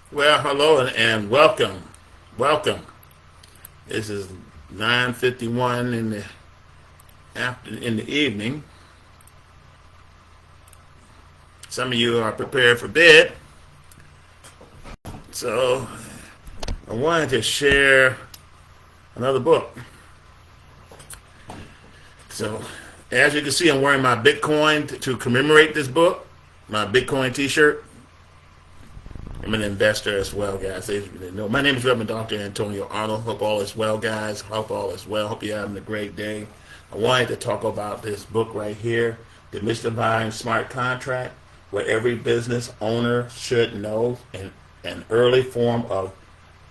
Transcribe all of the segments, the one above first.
Well, hello and welcome. Welcome. This is 9:51 in the evening. Some of you are prepared for bed. So, I wanted to share another book. So, as you can see, I'm wearing my Bitcoin to commemorate this book, my Bitcoin t-shirt. I'm an investor as well, guys. My name is Reverend Dr. Antonio Arnold. Hope all is well, guys. Hope all is well. Hope you're having a great day. I wanted to talk about this book right here, Demystifying Smart Contract, what every business owner should know, in an early form of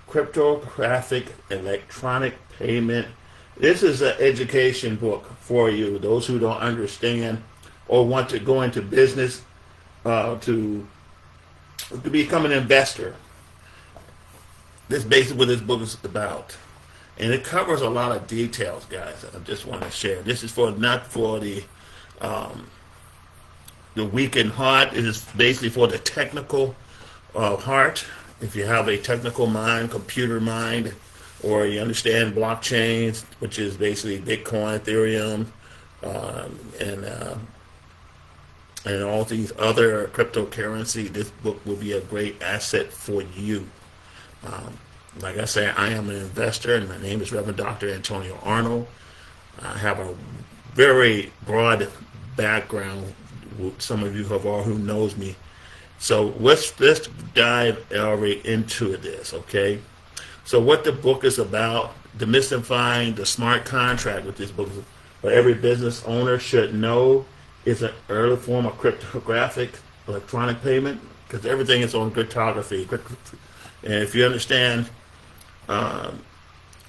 cryptographic electronic payment. This is an education book for you, those who don't understand or want to go into business to become an investor. This is basically what this book is about. And it covers a lot of details, guys. I just want to share. This is not for the weak in heart. It is basically for the technical heart. If you have a technical mind, computer mind, or you understand blockchains, which is basically Bitcoin, Ethereum, and all these other cryptocurrency, this book will be a great asset for you. Like I said, I am an investor, and my name is Reverend Dr. Antonio Arnold. I have a very broad background. Some of you who knows me. So let's dive already into this, okay? So what the book is about, demystifying the smart contract, with this book, what every business owner should know, is an early form of cryptographic electronic payment, because everything is on cryptography. And if you understand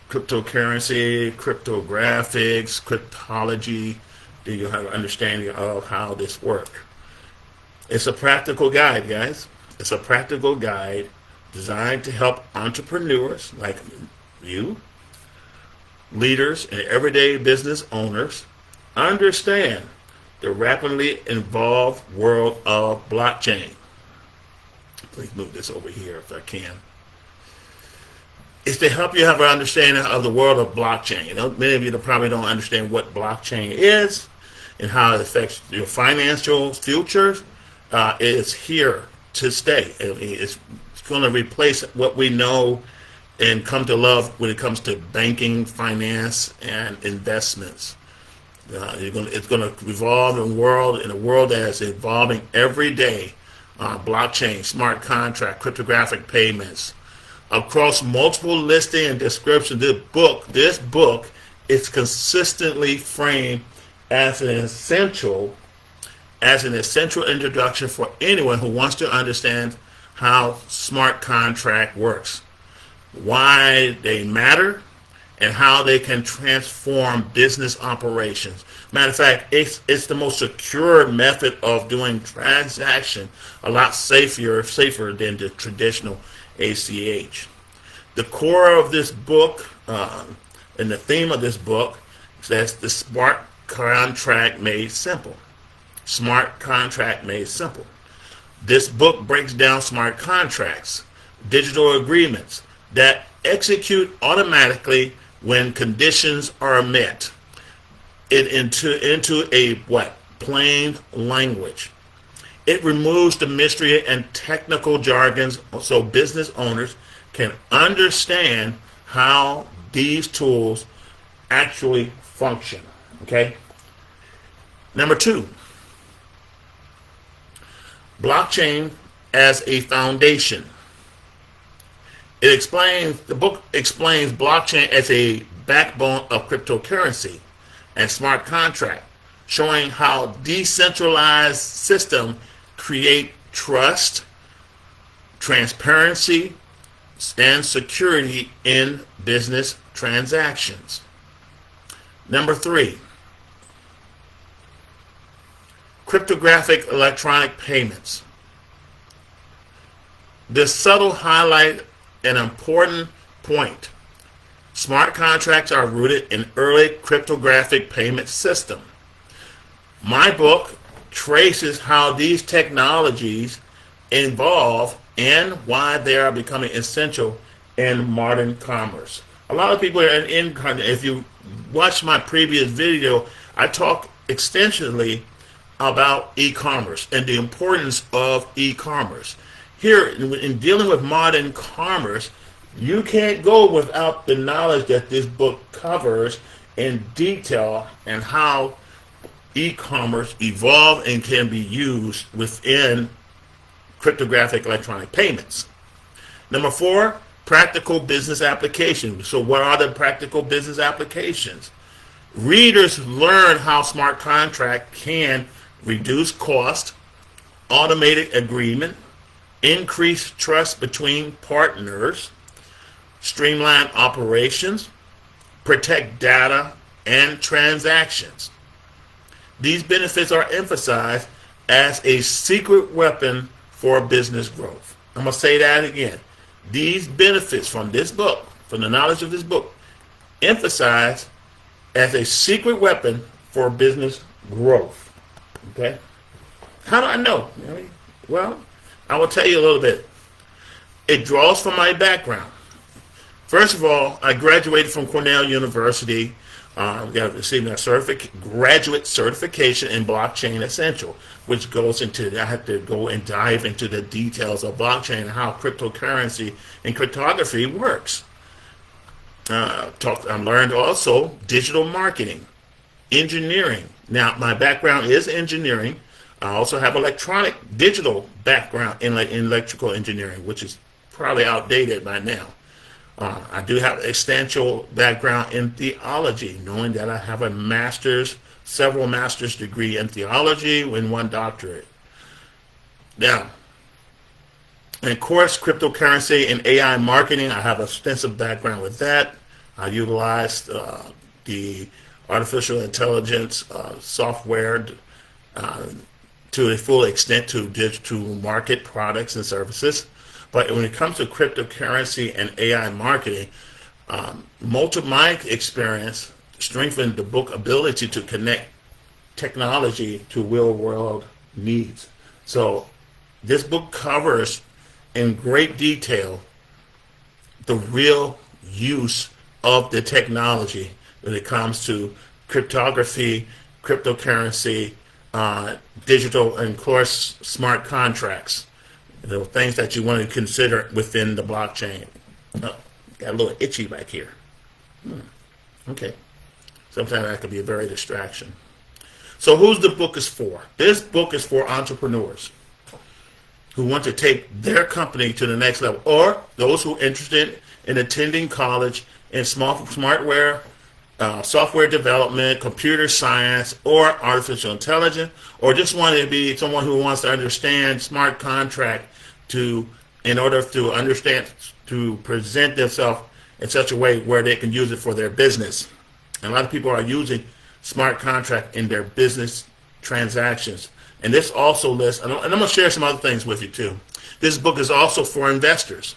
cryptocurrency, cryptographics, cryptology, then you have an understanding of how this works. It's a practical guide, guys. It's a practical guide designed to help entrepreneurs like you, leaders, and everyday business owners understand the rapidly evolved world of blockchain. Please move this over here if I can. It's to help you have an understanding of the world of blockchain. Many of you probably don't understand what blockchain is and how it affects your financial futures. It's here to stay. It's going to replace what we know and come to love when it comes to banking, finance, and investments. It's going to evolve in a world that is evolving every day. Blockchain, smart contract, cryptographic payments, across multiple listing and description. This book is consistently framed as an essential introduction for anyone who wants to understand how smart contract works, why they matter, and how they can transform business operations. Matter of fact, it's the most secure method of doing transaction, a lot safer than the traditional ACH. The core of this book and the theme of this book says the smart contract made simple. Smart contract made simple. This book breaks down smart contracts, digital agreements that execute automatically when conditions are met, into a plain language. It removes the mystery and technical jargons so business owners can understand how these tools actually function. Okay. Number 2, blockchain as a foundation. The book explains blockchain as a backbone of cryptocurrency and smart contract, showing how decentralized systems create trust, transparency, and security in business transactions. Number 3, cryptographic electronic payments. This subtle highlight an important point. Smart contracts are rooted in early cryptographic payment system. My book traces how these technologies involved and why they are becoming essential in modern commerce. A lot of people are if you watch my previous video, I talk extensively about e-commerce and the importance of e-commerce. Here, in dealing with modern commerce, you can't go without the knowledge that this book covers in detail and how e-commerce evolved and can be used within cryptographic electronic payments. Number 4, practical business applications. So what are the practical business applications? Readers learn how smart contract can reduce cost, automated agreement, increase trust between partners, streamline operations, protect data and transactions. These benefits are emphasized as a secret weapon for business growth. I'm going to say that again. These benefits from this book, from the knowledge of this book, emphasized as a secret weapon for business growth. Okay? How do I know? Well, I will tell you a little bit. It draws from my background. First of all, I graduated from Cornell University. Receiving a graduate certification in blockchain essential, which goes into, I have to go and dive into the details of blockchain and how cryptocurrency and cryptography works. I learned also digital marketing, engineering. Now, my background is engineering. I also have digital background in electrical engineering, which is probably outdated by now. I do have an extensive background in theology, knowing that I have several master's degree in theology and 1 doctorate. Now, and of course, cryptocurrency and AI marketing, I have extensive background with that. I utilized the artificial intelligence software to a full extent to market products and services. But when it comes to cryptocurrency and AI marketing, most of my experience strengthened the book ability to connect technology to real-world needs. So this book covers in great detail the real use of the technology when it comes to cryptography, cryptocurrency, digital, and of course, smart contracts. The things that you want to consider within the blockchain. Oh, got a little itchy back here. Okay. Sometimes that could be a very distraction. So who's the book is for? This book is for entrepreneurs who want to take their company to the next level, or those who are interested in attending college in software development, computer science, or artificial intelligence, or just want to be someone who wants to understand smart contract in order to understand, to present themselves in such a way where they can use it for their business. And a lot of people are using smart contract in their business transactions. And this also lists, and I'm going to share some other things with you too. This book is also for investors.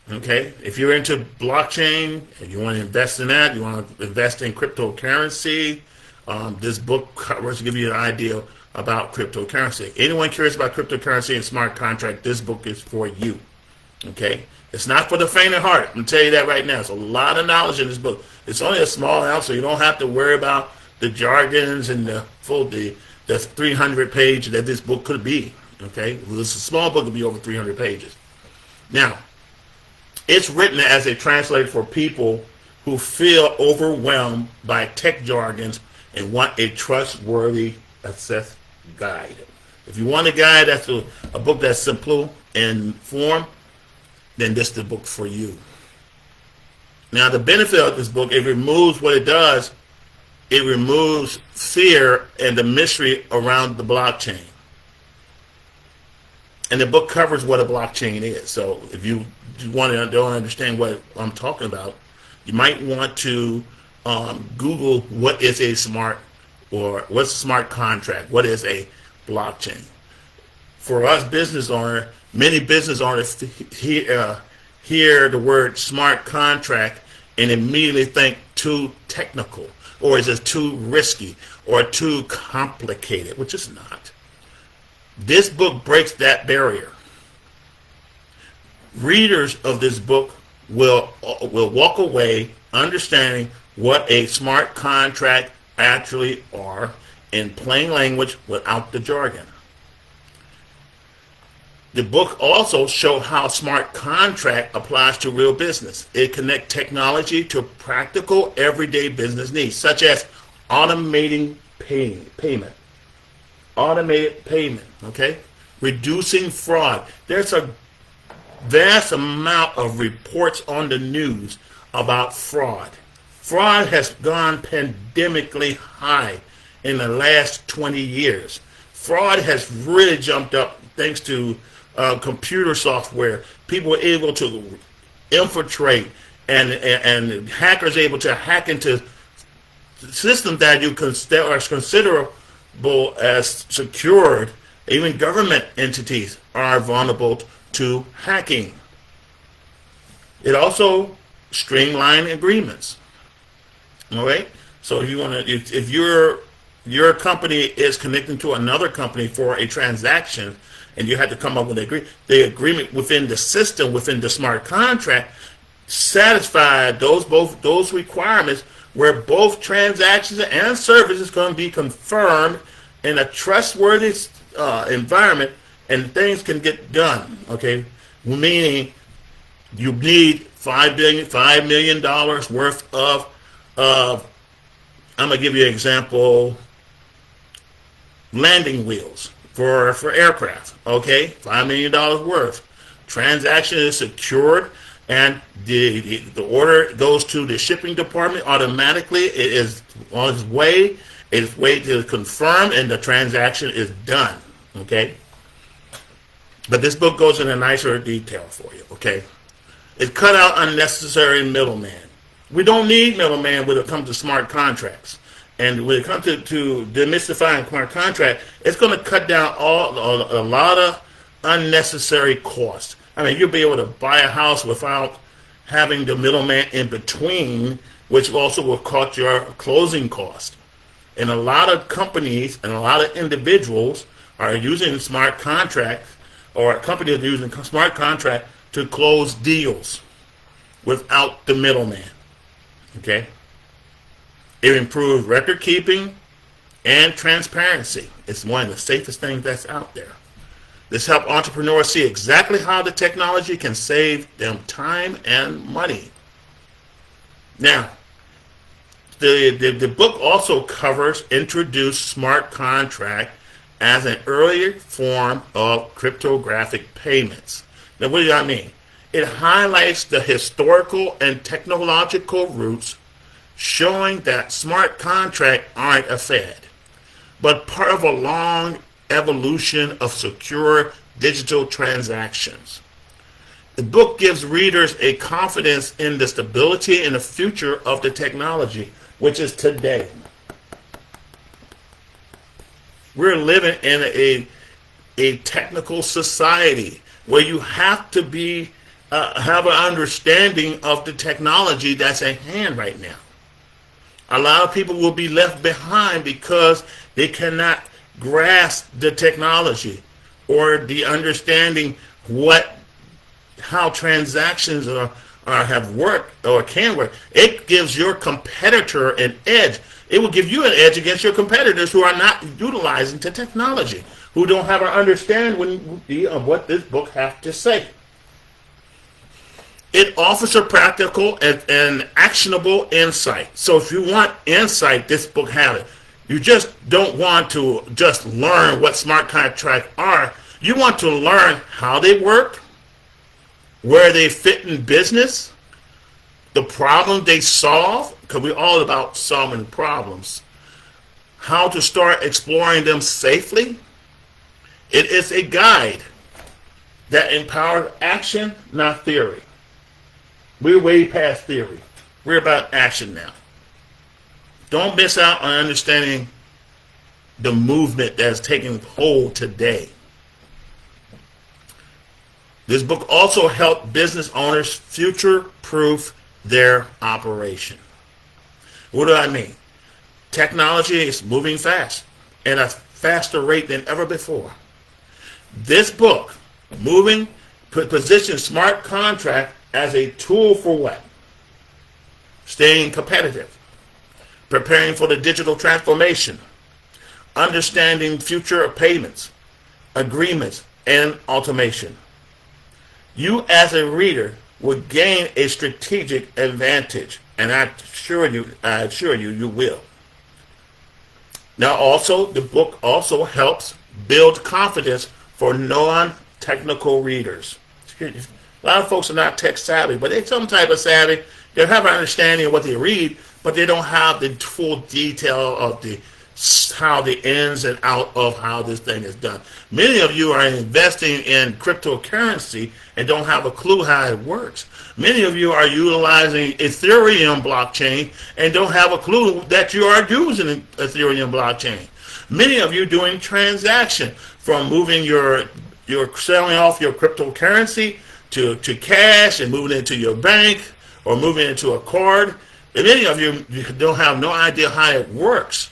Okay, if you're into blockchain and you want to invest in that, you want to invest in cryptocurrency, this book covers to give you an idea about cryptocurrency. Anyone curious about cryptocurrency and smart contract, this book is for you. Okay, it's not for the faint of heart. I'm going to tell you that right now. There's a lot of knowledge in this book. It's only a small amount, so you don't have to worry about the jargons and the 300 page that this book could be. Okay, well, it's a small book, it'll be over 300 pages. Now, it's written as a translator for people who feel overwhelmed by tech jargons and want a trustworthy access guide. If you want a guide that's a book that's simple in form, then this is the book for you. Now, the benefit of this book, it removes what it does. It removes fear and the mystery around the blockchain. And the book covers what a blockchain is. So if you don't understand what I'm talking about, you might want to Google what is a what's a smart contract? What is a blockchain? For us business owners, many business owners hear the word smart contract and immediately think too technical, or is it too risky, or too complicated, which is not. This book breaks that barrier. Readers of this book will walk away understanding what a smart contract actually are in plain language without the jargon. The book also shows how smart contract applies to real business. It connects technology to practical everyday business needs, such as automating payment, automated payment, okay? Reducing fraud. There's a vast amount of reports on the news about fraud. Fraud has gone pandemically high in the last 20 years. Fraud has really jumped up thanks to computer software. People were able to infiltrate, and hackers able to hack into systems that are considerable as secured. Even government entities are vulnerable to hacking. It also streamlines agreements. All right. So if you want to, if your company is connecting to another company for a transaction, and you had to come up with the agreement within the system, within the smart contract, satisfy those requirements, where both transactions and services going to be confirmed in a trustworthy environment, and things can get done. Okay, meaning you need $5 million worth of. I'm gonna give you an example. Landing wheels for aircraft. Okay, $5 million worth. Transaction is secured, and the order goes to the shipping department automatically. It is on its way. It's waiting to confirm, and the transaction is done. Okay. But this book goes into nicer detail for you. Okay. It cut out unnecessary middleman. We don't need middleman when it comes to smart contracts. And when it comes to demystifying smart contract, it's going to cut down a lot of unnecessary costs. I mean, you'll be able to buy a house without having the middleman in between, which also will cut your closing cost. And a lot of companies and a lot of individuals are using smart contracts, or companies are using smart contract to close deals without the middleman. Okay? It improves record keeping and transparency. It's one of the safest things that's out there. This helps entrepreneurs see exactly how the technology can save them time and money. Now, the book also covers introduced smart contract as an earlier form of cryptographic payments. Now, what do I mean? It highlights the historical and technological roots, showing that smart contracts aren't a fad, but part of a long evolution of secure digital transactions. The book gives readers a confidence in the stability and the future of the technology, which is today. We're living in a technical society where you have to be have an understanding of the technology that's at hand right now. A lot of people will be left behind because they cannot grasp the technology or the understanding how transactions have worked or can work. It gives your competitor an edge. It will give you an edge against your competitors who are not utilizing the technology, who don't have an understanding of what this book has to say. It offers a practical and actionable insight. So if you want insight, this book has it. You just don't want to just learn what smart contracts are. You want to learn how they work, where they fit in business, the problem they solve, because we're all about solving problems, how to start exploring them safely. It is a guide that empowers action, not theory. We're way past theory. We're about action now. Don't miss out on understanding the movement that's taking hold today. This book also helps business owners future-proof their operation. What do I mean? Technology is moving fast at a faster rate than ever before. This book, positions smart contract as a tool for what? Staying competitive, preparing for the digital transformation, understanding future payments, agreements, and automation. You as a reader will gain a strategic advantage, and I assure you, you will. Now also, the book also helps build confidence for non-technical readers. A lot of folks are not tech savvy, but they're some type of savvy. They have an understanding of what they read, but they don't have the full detail of how the ins and out of how this thing is done. Many of you are investing in cryptocurrency and don't have a clue how it works. Many of you are utilizing Ethereum blockchain and don't have a clue that you are using Ethereum blockchain. Many of you doing transaction from moving you're selling off your cryptocurrency to cash and moving it into your bank or moving it into a card. And many of you don't have no idea how it works.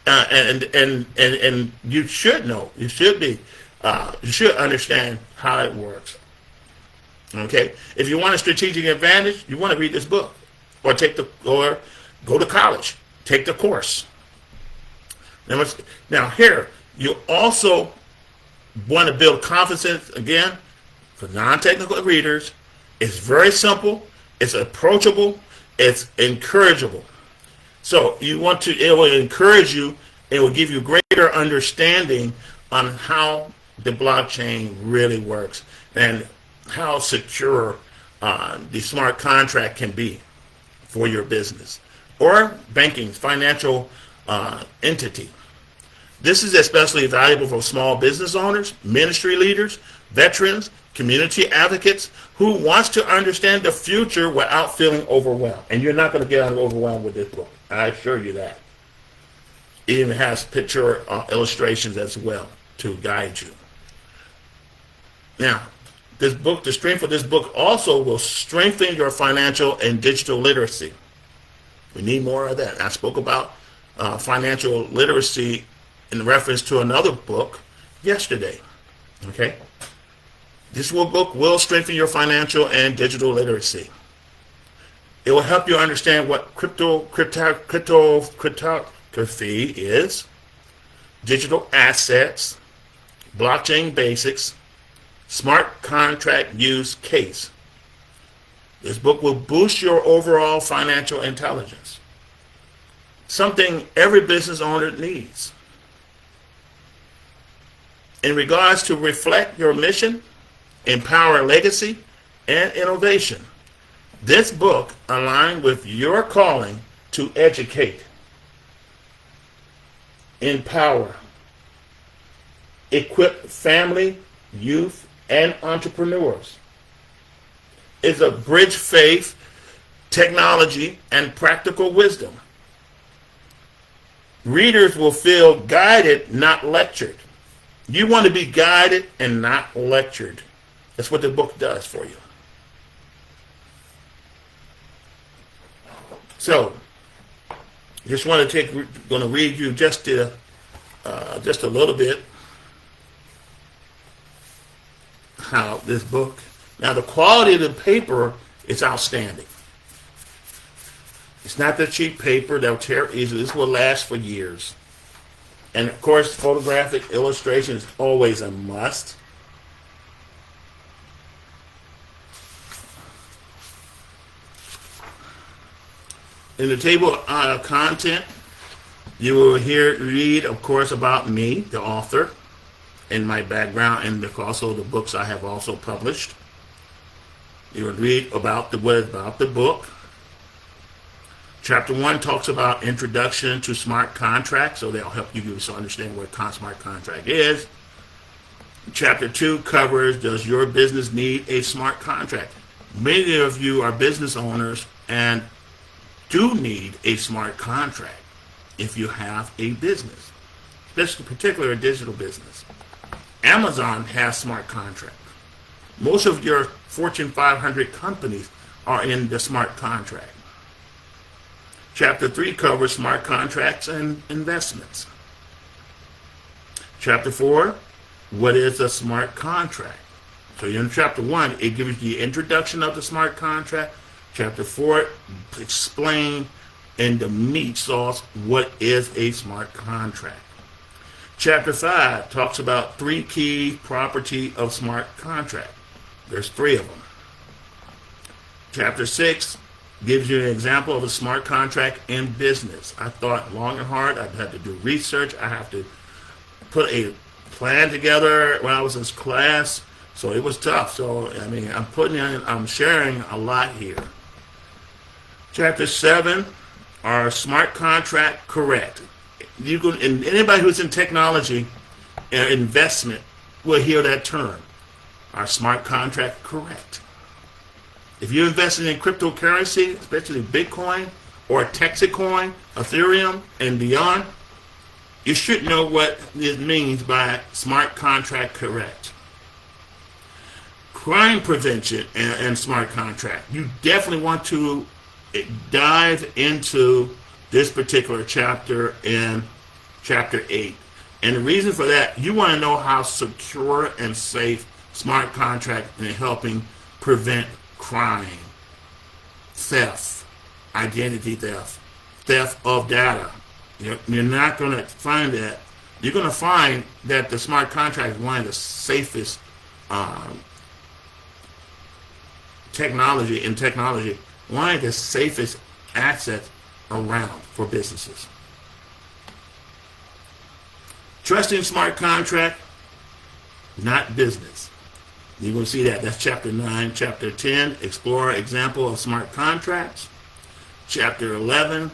And you should know. You should understand how it works. Okay? If you want a strategic advantage, you want to read this book, or go to college, take the course. Now here, you also want to build confidence again for non-technical readers. It's very simple. It's approachable. It's encourageable. So it will encourage you, it will give you greater understanding on how the blockchain really works and how secure the smart contract can be for your business or banking, financial entity. This is especially valuable for small business owners, ministry leaders, veterans, community advocates who wants to understand the future without feeling overwhelmed. And you're not going to get overwhelmed with this book. I assure you that. It even has picture illustrations as well to guide you. Now, this book, the strength of this book also will strengthen your financial and digital literacy. We need more of that. I spoke about financial literacy in reference to another book yesterday. Okay? This book will strengthen your financial and digital literacy. It will help you understand what cryptography is, digital assets, blockchain basics, smart contract use case. This book will boost your overall financial intelligence, something every business owner needs. In regards to reflect your mission, empower legacy, and innovation, this book aligns with your calling to educate, empower, equip family, youth, and entrepreneurs. It's a bridge faith, technology, and practical wisdom. Readers will feel guided, not lectured. You want to be guided and not lectured. That's what the book does for you. So, just want to going to read you just a little bit how this book. Now, the quality of the paper is outstanding. It's not the cheap paper that'll tear easily. This will last for years. And of course, photographic illustration is always a must. In the table of content, you will read, of course, about me, the author, and my background, and also the books I have also published. You will read about the book. Chapter 1 talks about introduction to smart contracts, so they'll help you understand what a smart contract is. Chapter 2 covers, does your business need a smart contract? Many of you are business owners and do need a smart contract if you have a business, especially particularly a digital business. Amazon has smart contracts. Most of your Fortune 500 companies are in the smart contract. Chapter 3 covers smart contracts and investments. Chapter 4 what is a smart contract. So in chapter 1, it gives you the introduction of the smart contract. Chapter 4 explain in the meat sauce what is a smart contract. Chapter 5 talks about 3 key properties of smart contract. There's 3 of them. Chapter 6 gives you an example of a smart contract in business. I thought long and hard. I had to do research. I have to put a plan together when I was in class. So it was tough. So, I mean, I'm sharing a lot here. Chapter 7, are smart contract correct? You can, and anybody who's in technology and investment will hear that term. Are smart contract correct? If you're investing in cryptocurrency, especially Bitcoin or Texacoin, Ethereum, and beyond, you should know what it means by smart contract correct. Crime prevention and smart contract. You definitely want to dive into this particular chapter in chapter 8. And the reason for that, you want to know how secure and safe smart contract in helping prevent crime, theft, identity theft, theft of data. You're not going to find that. You're going to find that the smart contract is one of the safest technology, one of the safest assets around for businesses. Trusting smart contract, not business. You're going to see that. That's chapter 9. Chapter 10, explore example of smart contracts. Chapter 11,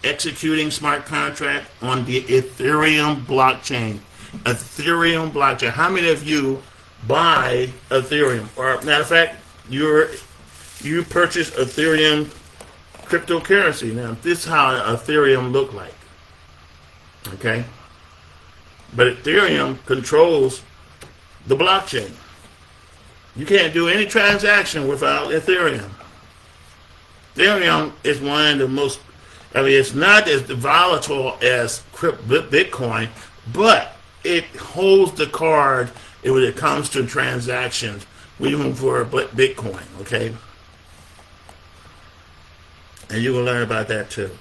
executing smart contract on the Ethereum blockchain. Ethereum blockchain. How many of you buy Ethereum? Or matter of fact, you purchase Ethereum cryptocurrency. Now, this is how Ethereum look like. Okay? But Ethereum controls the blockchain. You can't do any transaction without Ethereum. Ethereum is one of the most, it's not as volatile as Bitcoin, but it holds the card when it comes to transactions, even for Bitcoin, okay? And you will learn about that too.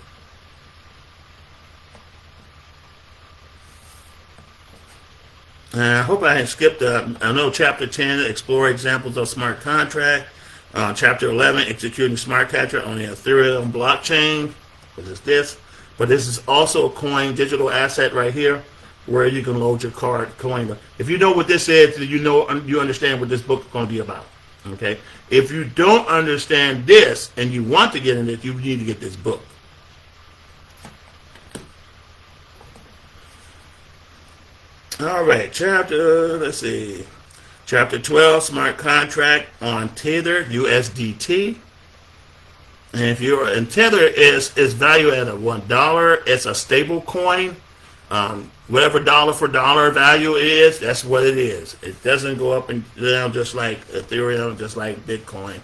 I hope I hadn't skipped. I know chapter 10, explore examples of smart contract. Chapter 11, executing smart contract on the Ethereum blockchain. What is this? But this is also a coin, digital asset right here, where you can load your coin. If you know what this is, you understand what this book is going to be about. Okay. If you don't understand this and you want to get in it, you need to get this book. All right, let's see. Chapter 12, smart contract on Tether, USDT. And Tether is valued at $1. It's a stable coin. Whatever dollar for dollar value is, that's what it is. It doesn't go up and down just like Ethereum, just like Bitcoin.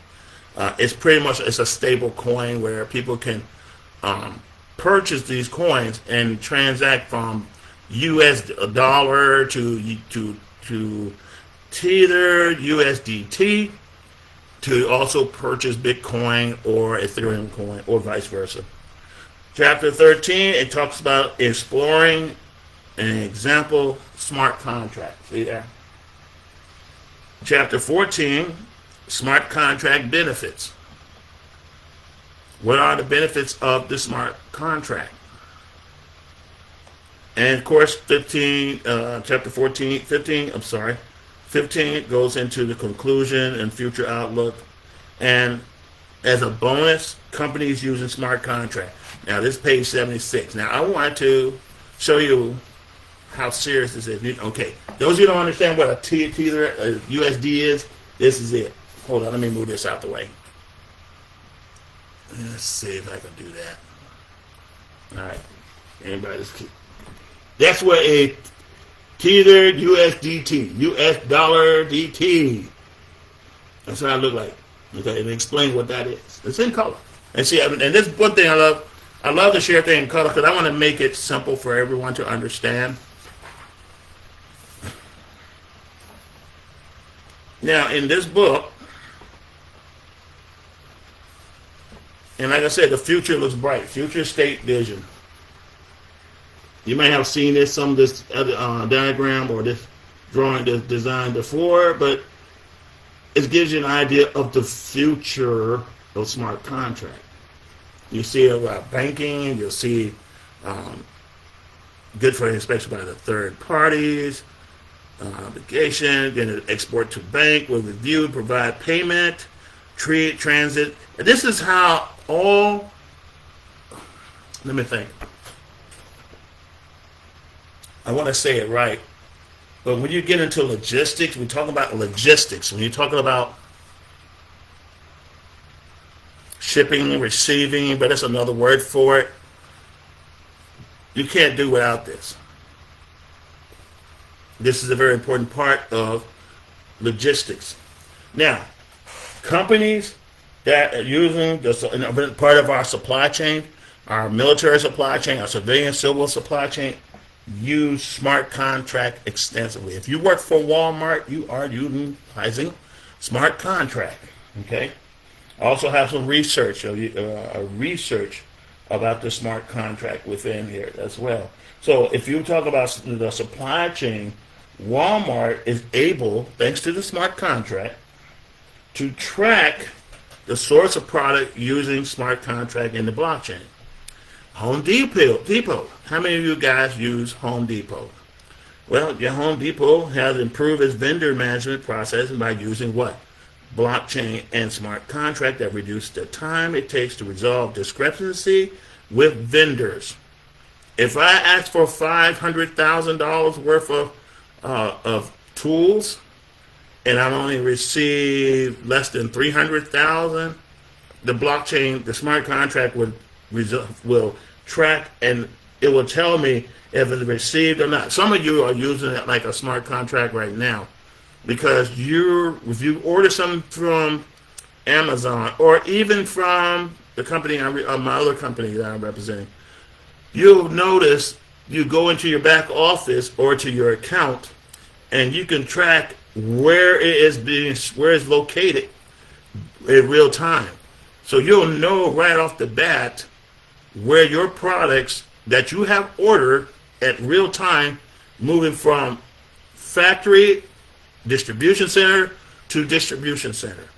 It's a stable coin where people can purchase these coins and transact from US dollar to Tether, USDT, to also purchase Bitcoin or Ethereum coin or vice versa. Chapter 13, it talks about exploring an example smart contract. See there? Chapter 14, smart contract benefits. What are the benefits of the smart contract? And of course, 15 goes into the conclusion and future outlook. And as a bonus, companies using smart contract. Now, this is page 76. Now, I want to show you how serious this is. Okay, those of you who don't understand what a Tether, USD is, this is it. Hold on, let me move this out the way. Let's see if I can do that. All right, anybody? That's what a Tether USDT, US dollar DT. That's what I look like. Okay, and explain what that is. It's in color. And see, and this is one thing I love. I love to share things in color because I want to make it simple for everyone to understand. Now, in this book, and like I said, the future looks bright. Future state vision. You may have seen this, some of this other diagram or this drawing that's designed before, but it gives you an idea of the future of smart contract. You see about banking, you'll see good for inspection by the third parties, obligation, then export to bank, will review, provide payment, trade, transit. And this is how all, let me think. I want to say it right. But when you get into logistics, we're talking about logistics. When you're talking about shipping, receiving, but that's another word for it. You can't do without this. This is a very important part of logistics. Now, companies that are using this part of our supply chain, our military supply chain, our civilian civil supply chain, use smart contract extensively. If you work for Walmart, you are utilizing smart contract. Okay. Also have some research, research about the smart contract within here as well. So if you talk about the supply chain, Walmart is able, thanks to the smart contract, to track the source of product using smart contract in the blockchain. Home Depot. How many of you guys use Home Depot? Well, your Home Depot has improved its vendor management process by using what? Blockchain and smart contract that reduce the time it takes to resolve discrepancy with vendors. If I ask for $500,000 worth of tools and I only receive less than $300,000, the blockchain, the smart contract will track and it will tell me if it's received or not. Some of you are using it like a smart contract right now because if you order something from Amazon or even from the company, my other company that I'm representing, you'll notice you go into your back office or to your account and you can track where it's located in real time. So you'll know right off the bat where your products that you have ordered at real time moving from factory, distribution center to distribution center.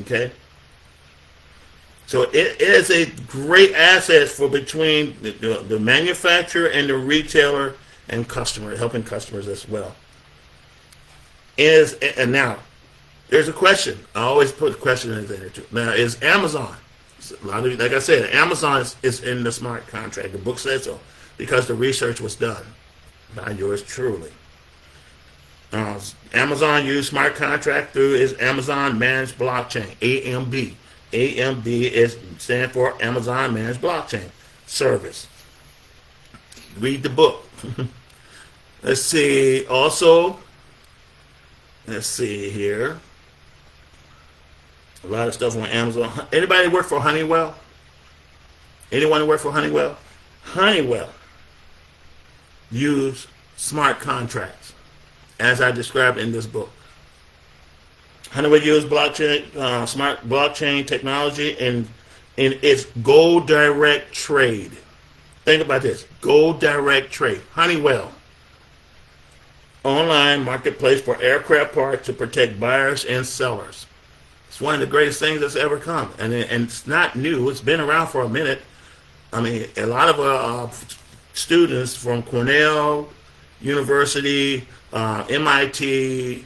Okay? So it is a great asset for between the manufacturer and the retailer and customer, helping customers as well. And now, there's a question. I always put a question in there too. Now, is Amazon, a lot of you, like I said, Amazon is in the smart contract. The book says so because the research was done by yours truly. Amazon used smart contract through its Amazon Managed Blockchain, AMB. AMB stands for Amazon Managed Blockchain Service. Read the book. Let's see. Also, let's see here. A lot of stuff on Amazon. Anybody work for Honeywell? Anyone work for Honeywell? Honeywell use smart contracts, as I described in this book. Honeywell used blockchain, smart blockchain technology in its Go Direct trade. Think about this: Go Direct trade. Honeywell, online marketplace for aircraft parts to protect buyers and sellers. It's one of the greatest things that's ever come, and it's not new. It's been around for a minute. I mean, a lot of students from Cornell University, MIT,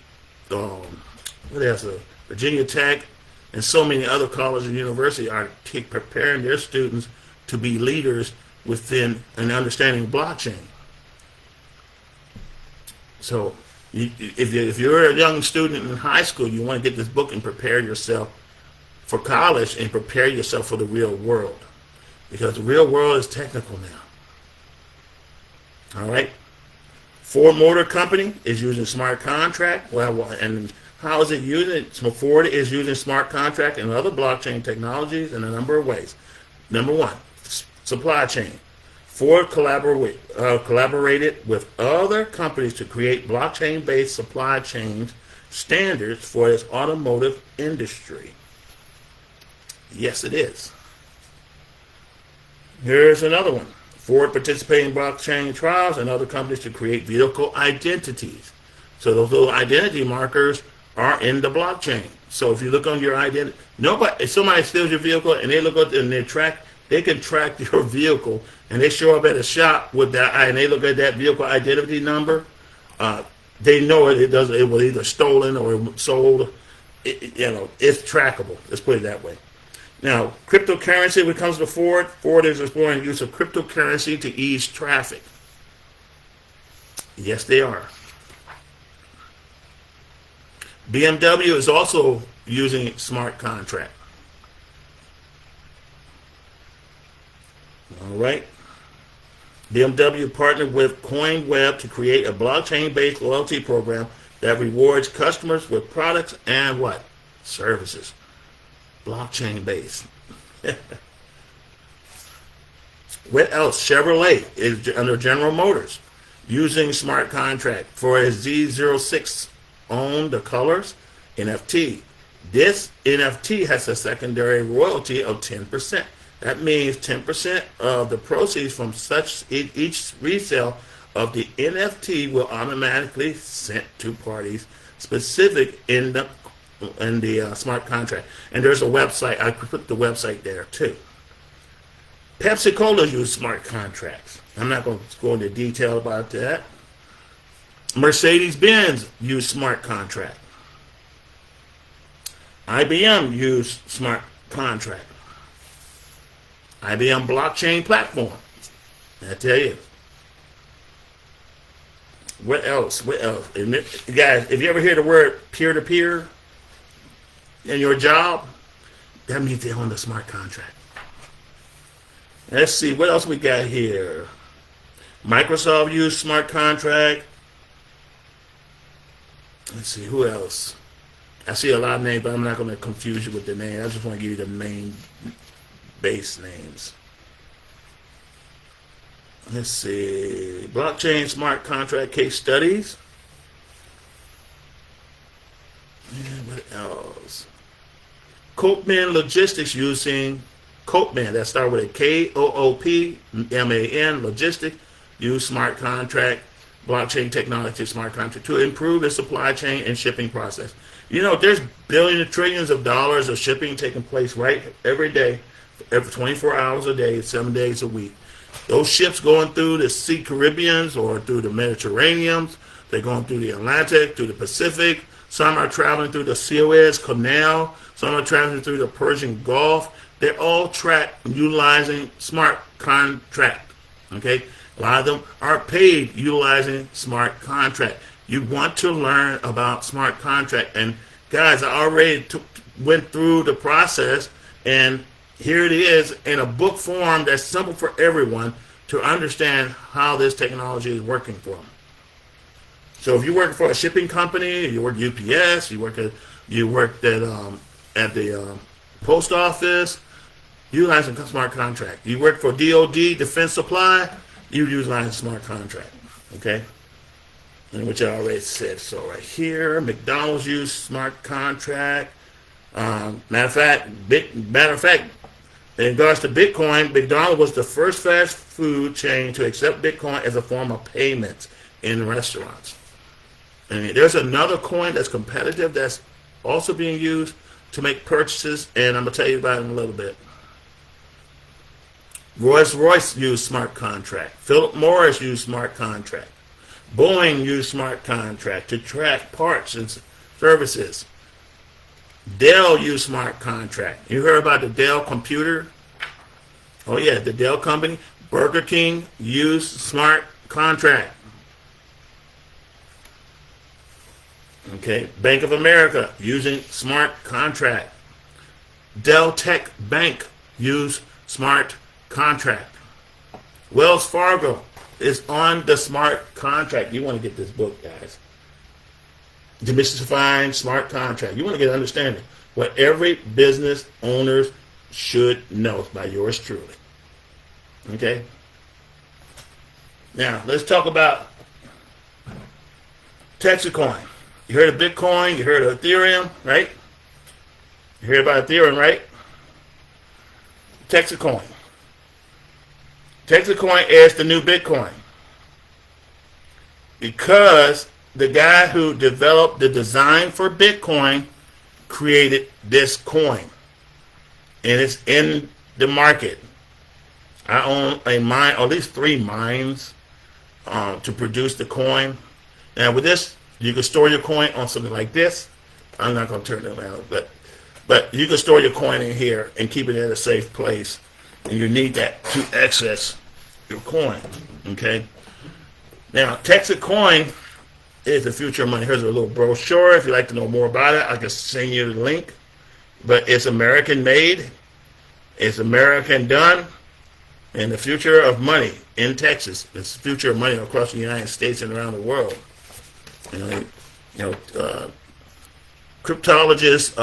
what else? Virginia Tech, and so many other colleges and universities are preparing their students to be leaders within an understanding of blockchain. So if you're a young student in high school, you want to get this book and prepare yourself for college and prepare yourself for the real world, because the real world is technical now. All right. Ford Motor Company is using smart contract. Well, and how is it using it? So Ford is using smart contract and other blockchain technologies in a number of ways. Number one, supply chain. Ford collaborated with other companies to create blockchain-based supply chains standards for its automotive industry. Yes, it is. Here's another one. Ford participating in blockchain trials and other companies to create vehicle identities. So those little identity markers are in the blockchain. So if you look on your identity, nobody, if somebody steals your vehicle and they look up and they can track your vehicle, and they show up at a shop with that, and they look at that vehicle identity number, they know it was either stolen or sold. It's trackable. Let's put it that way. Now, cryptocurrency, when it comes to Ford is exploring the use of cryptocurrency to ease traffic. Yes, they are. BMW is also using smart contract. All right. BMW partnered with CoinWeb to create a blockchain-based loyalty program that rewards customers with products and what? Services. Blockchain-based. What else? Chevrolet is under General Motors using smart contract for its Z06 own the colors NFT. This NFT has a secondary royalty of 10%. That means 10% of the proceeds from such each resale of the NFT will automatically sent to parties specific in the smart contract. And there's a website. I put the website there too. Pepsi-Cola use smart contracts. I'm not going to go into detail about that. Mercedes-Benz use smart contract. IBM use smart contract. IBM blockchain platform. I tell you. What else? And guys, if you ever hear the word peer-to-peer in your job, that means they're on the smart contract. Let's see, what else we got here? Microsoft use smart contract. Let's see, who else? I see a lot of names, but I'm not going to confuse you with the name. I just want to give you the main base names. Let's see. Blockchain smart contract case studies. And what else? Coopman Logistics using Coopman. That started with a Koopman, logistics, use smart contract, blockchain technology, smart contract to improve the supply chain and shipping process. There's billions and trillions of dollars of shipping taking place every day, every 24 hours a day, 7 days a week. Those ships going through the Sea Caribbeans or through the Mediterranean, they're going through the Atlantic, through the Pacific. Some are traveling through the Suez Canal. Some are traveling through the Persian Gulf. They're all tracked utilizing smart contract. Okay? A lot of them are paid utilizing smart contract. You want to learn about smart contract. And guys, I already went through the process, and here it is in a book form that's simple for everyone to understand how this technology is working for them. So if you work for a shipping company, you work UPS, you worked at the post office, utilizing smart contract. You work for DOD, Defense Supply, you utilize smart contract. Okay? And which I already said. So right here, McDonald's use smart contract. Matter of fact, in regards to Bitcoin, McDonald's was the first fast food chain to accept Bitcoin as a form of payment in restaurants. And there's another coin that's competitive that's also being used to make purchases, and I'm going to tell you about it in a little bit. Rolls-Royce used smart contract. Philip Morris used smart contract. Boeing used smart contract to track parts and services. Dell used smart contract. You heard about the Dell computer? Oh yeah, the Dell company. Burger King used smart contract. Okay, Bank of America using smart contract. Dell Tech Bank used smart contract. Wells Fargo is on the smart contract. You want to get this book, guys. Demystifying Smart Contract. You want to get an understanding what every business owner should know by yours truly. Okay? Now, let's talk about Texacoin. You heard of Bitcoin, you heard of Ethereum, right? You heard about Ethereum, right? Texacoin. Texacoin is the new Bitcoin. Because the guy who developed the design for Bitcoin created this coin. And it's in the market. I own a mine, or at least 3 mines to produce the coin. Now with this, you can store your coin on something like this. I'm not going to turn it around, but you can store your coin in here and keep it in a safe place. And you need that to access your coin. Okay. Now, Texacoin is the future of money. Here's a little brochure. If you'd like to know more about it, I can send you the link. But it's American made. It's American done. And the future of money in Texas. It's the future of money across the United States and around the world. Cryptologist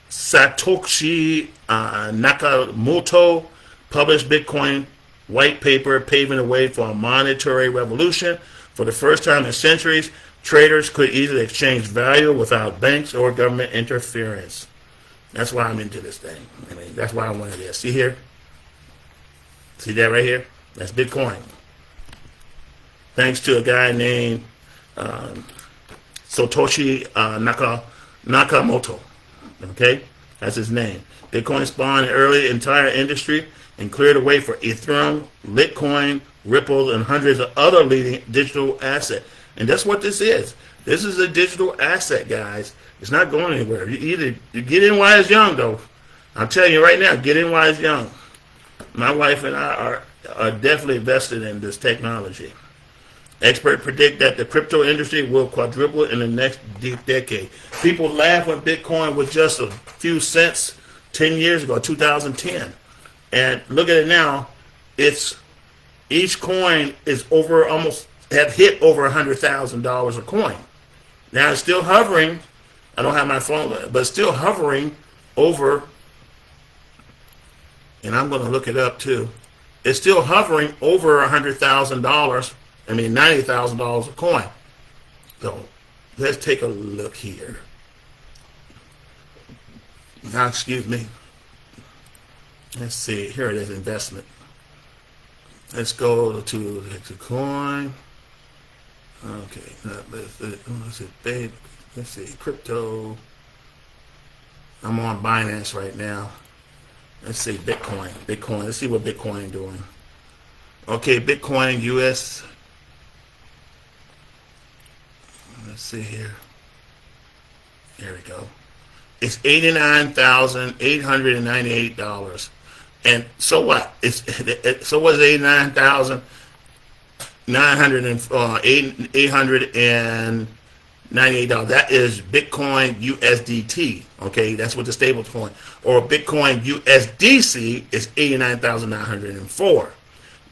Satoshi Nakamoto published Bitcoin white paper paving the way for a monetary revolution. For the first time in centuries, traders could easily exchange value without banks or government interference. That's why I'm into this thing. I mean, that's why I wanted this. See here? See that right here? That's Bitcoin. Thanks to a guy named Satoshi Nakamoto. Okay? That's his name. Bitcoin spawned an early entire industry and cleared the way for Ethereum, Litecoin, Ripple, and hundreds of other leading digital assets. And that's what this is. This is a digital asset, guys. It's not going anywhere. You get in while it's young, though. I'm telling you right now, get in while it's young. My wife and I are definitely invested in this technology. Experts predict that the crypto industry will quadruple in the next decade. People laugh when Bitcoin was just a few cents 10 years ago, 2010. And look at it now. Each coin is have hit over $100,000 a coin. Now it's still hovering. I don't have my phone, but it's still hovering over, and I'm going to look it up too. It's still hovering over $100,000. I mean, $90,000 a coin. So let's take a look here. Now, excuse me. Let's see. Here it is, investment. Let's go to the coin. Okay. Let's see. Crypto. I'm on Binance right now. Let's see. Bitcoin. Let's see what Bitcoin doing. Okay. Bitcoin US. Let's see here. There we go. It's $89,898. And so what? So what's $89,898? That is Bitcoin USDT. Okay, that's what the stable coin. Or Bitcoin USDC is 89,904.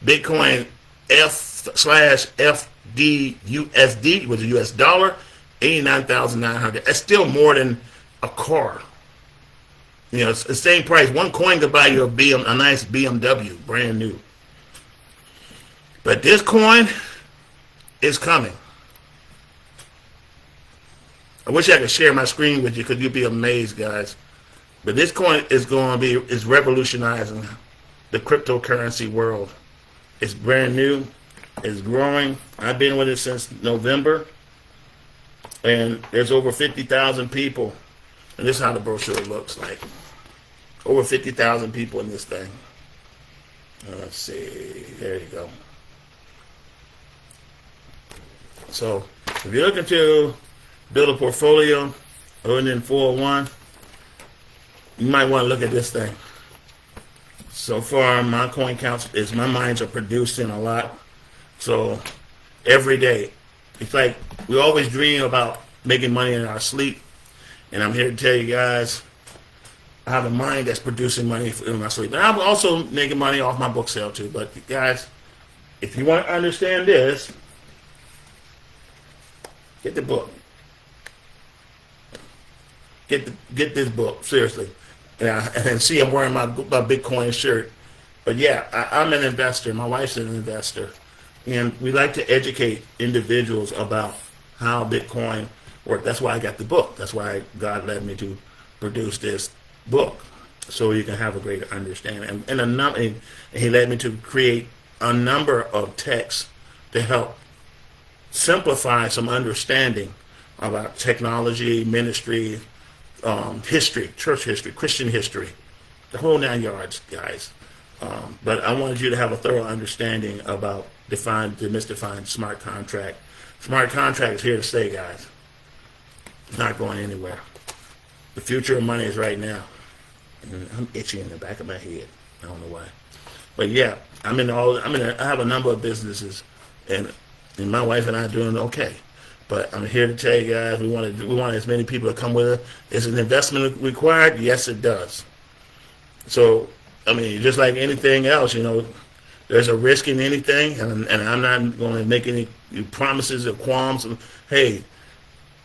Bitcoin F/FDUSD with the US dollar, 89,900. That's still more than a car. You know, it's the same price. One coin could buy you a nice BMW, brand new. But this coin is coming. I wish I could share my screen with you because you'd be amazed, guys. But this coin is revolutionizing the cryptocurrency world. It's brand new. It's growing. I've been with it since November. And there's over 50,000 people. And this is how the brochure looks like. Over 50,000 people in this thing. Let's see. There you go. So, if you're looking to build a portfolio or in 401, you might want to look at this thing. So far, my coin counts my mines are producing a lot. So, every day, it's like we always dream about making money in our sleep. And I'm here to tell you guys, I have a mind that's producing money in my sleep. And I'm also making money off my book sale too. But guys, if you want to understand this, get the book. Get this book, seriously. And see, I'm wearing my Bitcoin shirt. But yeah, I'm an investor. My wife's an investor. And we like to educate individuals about how Bitcoin works. That's why I got the book. That's why God led me to produce this book, so you can have a greater understanding. And he led me to create a number of texts to help simplify some understanding about technology, ministry, history, church history, Christian history, the whole 9 yards, guys. But I wanted you to have a thorough understanding about demystifying smart contract. Smart contract is here to stay, guys. It's not going anywhere. The future of money is right now. And I'm itchy in the back of my head. I don't know why. But yeah, I have a number of businesses, and my wife and I are doing okay. But I'm here to tell you guys, we want as many people to come with us. Is an investment required? Yes, it does. So, I mean, just like anything else, there's a risk in anything, and I'm not going to make any promises or qualms. Hey,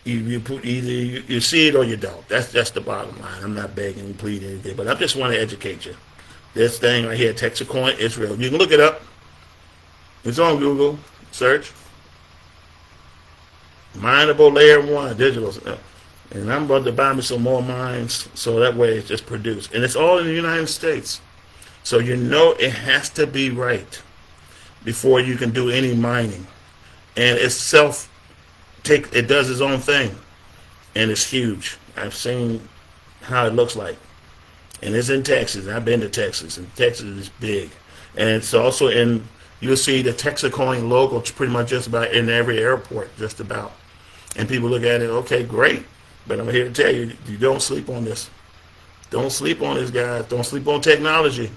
you either you see it or you don't. That's the bottom line. I'm not begging and pleading anything, but I just want to educate you. This thing right here, Texacoin, is real. You can look it up. It's on Google. Search. Mineable layer 1 digital. And I'm about to buy me some more mines, so that way it's just produced. And it's all in the United States. So it has to be right before you can do any mining. And it's it does its own thing. And it's huge. I've seen how it looks like. And it's in Texas. I've been to Texas, and Texas is big. And it's also you'll see the Texacoin logo pretty much just about in every airport, just about. And people look at it, okay, great. But I'm here to tell you, you don't sleep on this. Don't sleep on this, guys. Don't sleep on technology.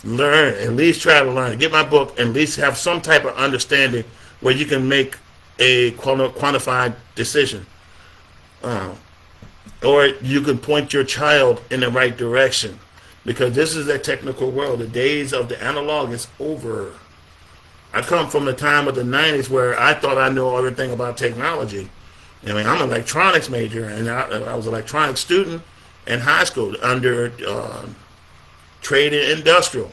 Learn, at least try to learn. Get my book, and at least have some type of understanding where you can make a quantified decision. Or you can point your child in the right direction. Because this is a technical world. The days of the analog is over. I come from the time of the 90s where I thought I knew everything about technology. I'm an electronics major, and I was an electronics student in high school under trade and industrial.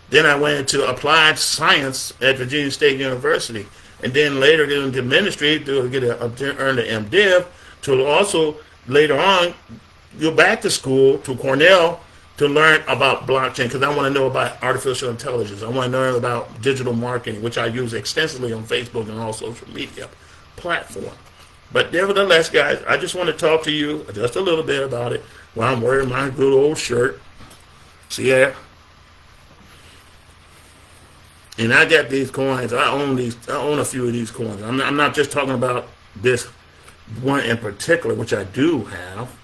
Then I went into applied science at Virginia State University, and then later get into ministry to earn an MDiv, to also later on go back to school to Cornell to learn about blockchain, because I want to know about artificial intelligence. I want to learn about digital marketing, which I use extensively on Facebook and all social media platforms. But nevertheless, guys, I just want to talk to you just a little bit about it while I'm wearing my good old shirt. See that? And I got these coins. I own a few of these coins. I'm not just talking about this one in particular, which I do have,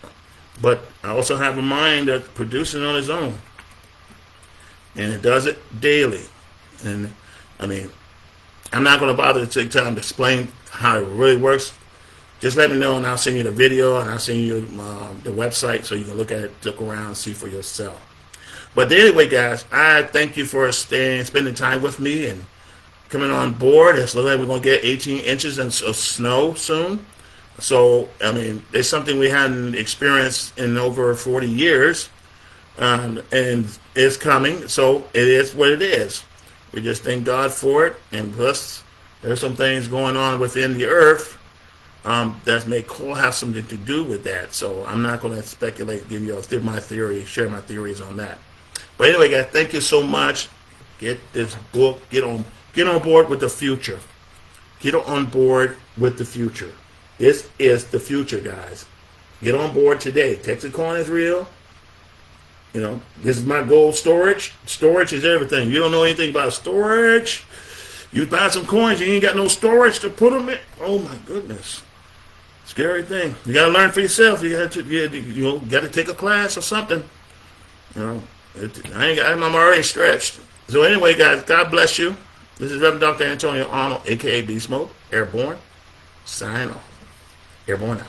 but I also have a mind that's producing on its own. And it does it daily. And I'm not going to bother to take time to explain how it really works. Just let me know, and I'll send you the video, and I'll send you the website so you can look at it, look around, and see for yourself. But anyway, guys, I thank you for spending time with me and coming on board. It's looks like we're going to get 18 inches of snow soon. So, it's something we hadn't experienced in over 40 years, and it's coming. So it is what it is. We just thank God for it, and plus there's some things going on within the earth that may have something to do with that. So I'm not going to speculate, share my theories on that. But anyway, guys, thank you so much. Get this book. Get on board with the future. Get on board with the future. This is the future, guys. Get on board today. Texacoin is real. This is my gold storage. Storage is everything. You don't know anything about storage. You buy some coins, you ain't got no storage to put them in. Oh my goodness. Scary thing. You got to learn for yourself. You got to take a class or something. I'm already stretched. So anyway, guys, God bless you. This is Reverend Dr. Antonio Arnold, a.k.a. B-Smoke, Airborne. Sign off. Airborne out.